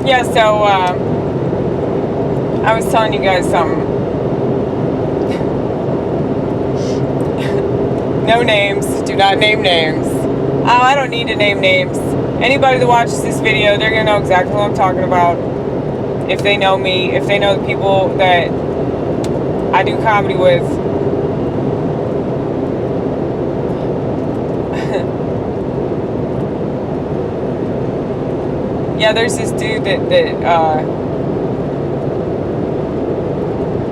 Yeah, so I was telling you guys something. No names. Do not name names. Oh, I don't need to name names. Anybody that watches this video, they're going to know exactly what I'm talking about. If they know me, if they know the people that I do comedy with. Yeah, there's this dude that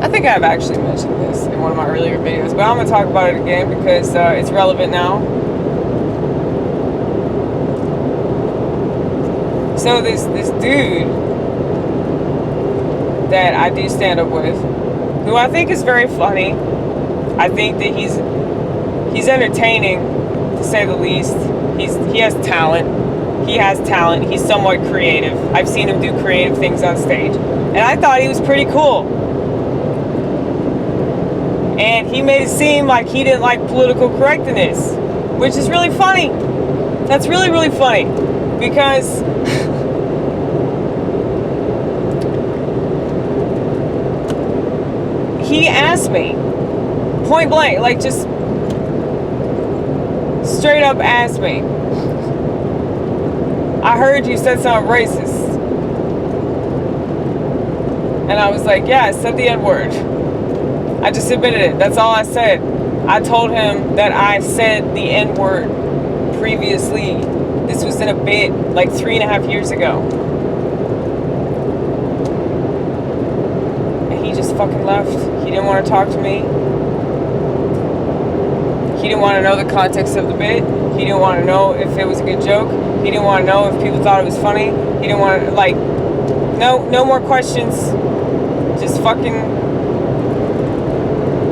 I think I've actually mentioned this in one of my earlier videos, but I'm going to talk about it again because it's relevant now. So this dude that I do stand up with, who I think is very funny. I think that he's entertaining, to say the least. He has talent. He has talent. He's somewhat creative. I've seen him do creative things on stage. And I thought he was pretty cool. And he made it seem like he didn't like political correctness, which is really funny. That's really, really funny. Because he asked me, point blank, like just straight up asked me, I heard you said something racist. And I was like, yeah, I said the N-word. I just admitted it. That's all I said. I told him that I said the N-word previously. This was in a bit like 3.5 years ago. And he just fucking left. He didn't want to talk to me. He didn't want to know the context of the bit. He didn't want to know if it was a good joke. He didn't want to know if people thought it was funny. He didn't want to, like, no more questions. Just fucking,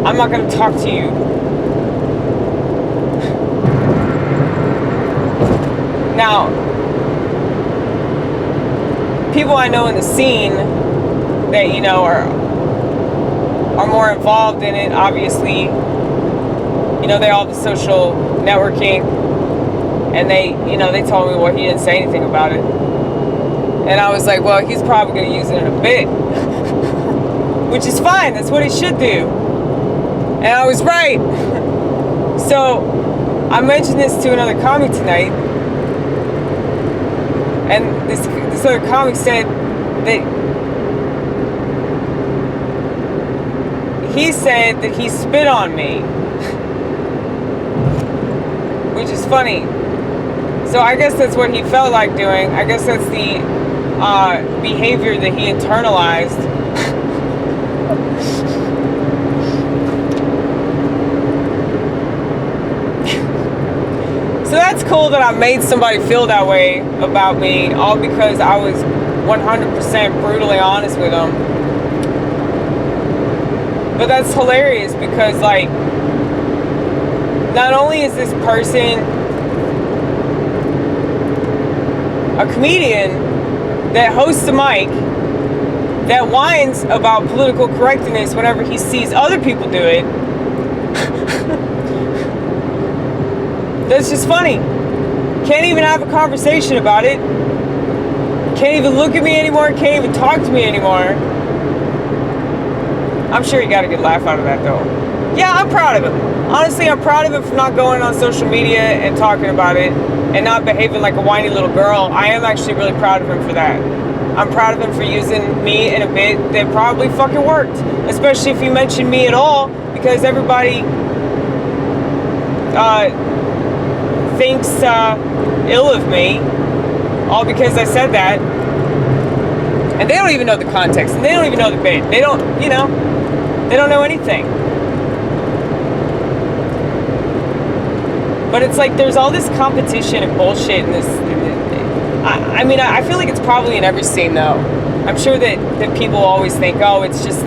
I'm not going to talk to you. Now, people I know in the scene that, you know, are more involved in it, obviously, you know, they all have the social networking, and they, you know, they told me, well, he didn't say anything about it. And I was like, well, he's probably going to use it in a bit. Which is fine, that's what he should do. And I was right. So, I mentioned this to another comic tonight, and this other comic said that he said that he spit on me. Which is funny. So I guess that's what he felt like doing. I guess that's the behavior that he internalized. So that's cool that I made somebody feel that way about me, all because I was 100% brutally honest with them. But that's hilarious because, like, not only is this person a comedian that hosts a mic that whines about political correctness whenever he sees other people do it, that's just funny. Can't even have a conversation about it. Can't even look at me anymore. Can't even talk to me anymore. I'm sure he got a good laugh out of that, though. Yeah, I'm proud of him. Honestly, I'm proud of him for not going on social media and talking about it and not behaving like a whiny little girl. I am actually really proud of him for that. I'm proud of him for using me in a bit that probably fucking worked. Especially if you mention me at all, because everybody thinks ill of me, all because I said that. And they don't even know the context, and they don't even know the bit. They don't, you know, they don't know anything. But it's like there's all this competition and bullshit in this. I mean, I feel like it's probably in every scene, though. I'm sure that people always think, oh, it's just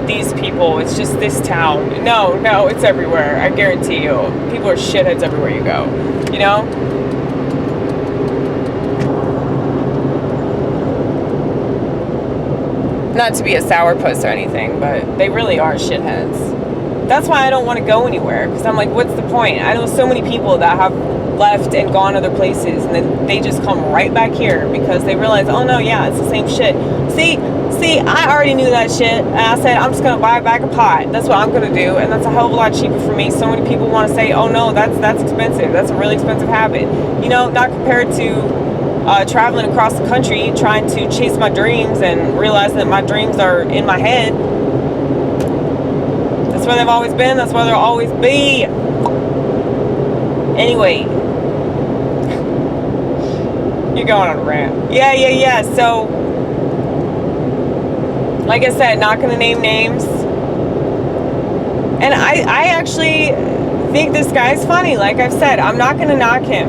these people, it's just this town. No, it's everywhere. I guarantee you. People are shitheads everywhere you go. You know? Not to be a sourpuss or anything, but they really are shitheads. That's why I don't want to go anywhere, because I'm like, what's the point? I know so many people that have left and gone other places, and then they just come right back here because they realize, oh no, yeah, it's the same shit. See, I already knew that shit, and I said, I'm just gonna buy a bag of pot. That's what I'm gonna do, and that's a hell of a lot cheaper for me. So many people want to say, oh no, that's expensive. That's a really expensive habit. You know, not compared to traveling across the country, trying to chase my dreams and realizing that my dreams are in my head. That's where they've always been. That's where they'll always be. Anyway, you're going on a rant. Yeah. So, like I said, not going to name names. And I actually think this guy's funny. Like I've said, I'm not going to knock him.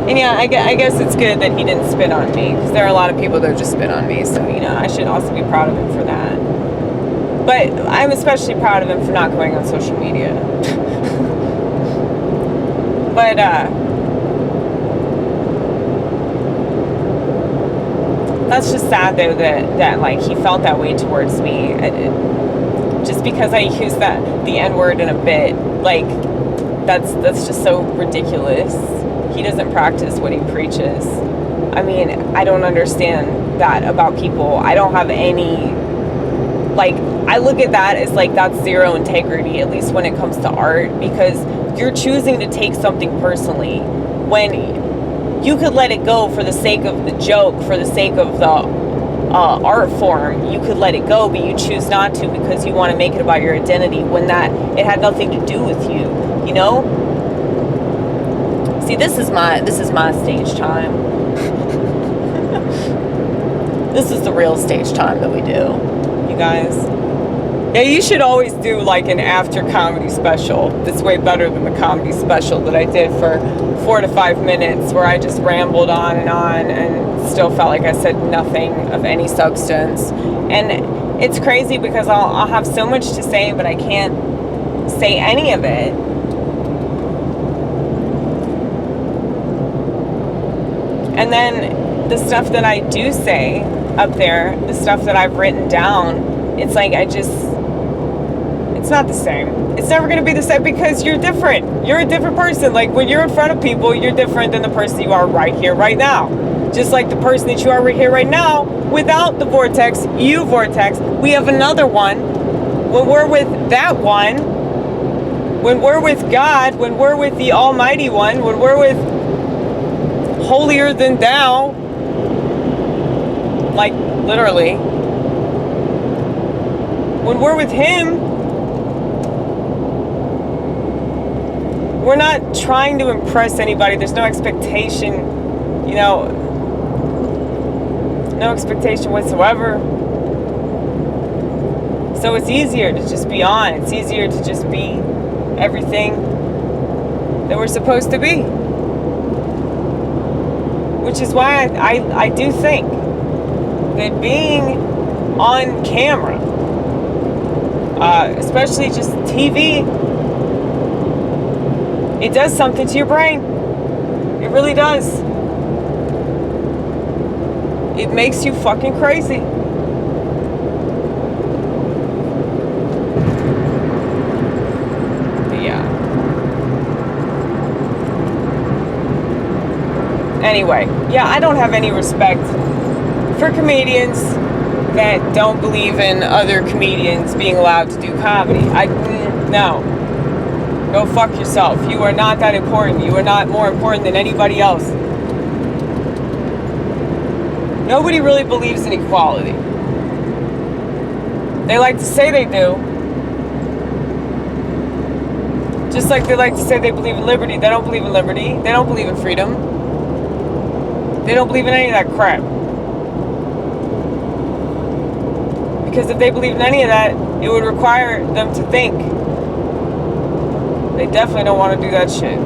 And yeah, I guess it's good that he didn't spit on me, because there are a lot of people that just spit on me. So, you know, I should also be proud of him for that. But I'm especially proud of him for not going on social media. But, that's just sad, though, that like, he felt that way towards me. Just because I used the N-word in a bit, like, that's just so ridiculous. He doesn't practice what he preaches. I mean, I don't understand that about people. I don't have any, like, I look at that as like, that's zero integrity, at least when it comes to art, because you're choosing to take something personally when you could let it go for the sake of the joke, for the sake of the art form. You could let it go, but you choose not to because you want to make it about your identity when it had nothing to do with you, you know? See, this is my stage time. This is the real stage time that we do, you guys. Yeah, you should always do like an after comedy special. That's way better than the comedy special that I did for 4 to 5 minutes, where I just rambled on and still felt like I said nothing of any substance. And it's crazy because I'll have so much to say, but I can't say any of it. And then the stuff that I do say up there, the stuff that I've written down, it's like it's not the same. It's never going to be the same because you're different. You're a different person. Like, when you're in front of people, you're different than the person you are right here, right now. Just like the person that you are right here, right now, without the vortex, you vortex. We have another one. When we're with that one, when we're with God, when we're with the Almighty One, when we're with holier than thou, like literally, when we're with him, we're not trying to impress anybody. There's no expectation, you know, no expectation whatsoever. So it's easier to just be on. It's easier to just be everything that we're supposed to be. Which is why I do think that being on camera, especially just TV, it does something to your brain. It really does. It makes you fucking crazy. But yeah. Anyway, yeah, I don't have any respect for comedians that don't believe in other comedians being allowed to do comedy. No. Go fuck yourself. You are not that important. You are not more important than anybody else. Nobody really believes in equality. They like to say they do. Just like they like to say they believe in liberty. They don't believe in liberty. They don't believe in freedom. They don't believe in any of that crap. Because if they believed in any of that, it would require them to think. They definitely don't want to do that shit.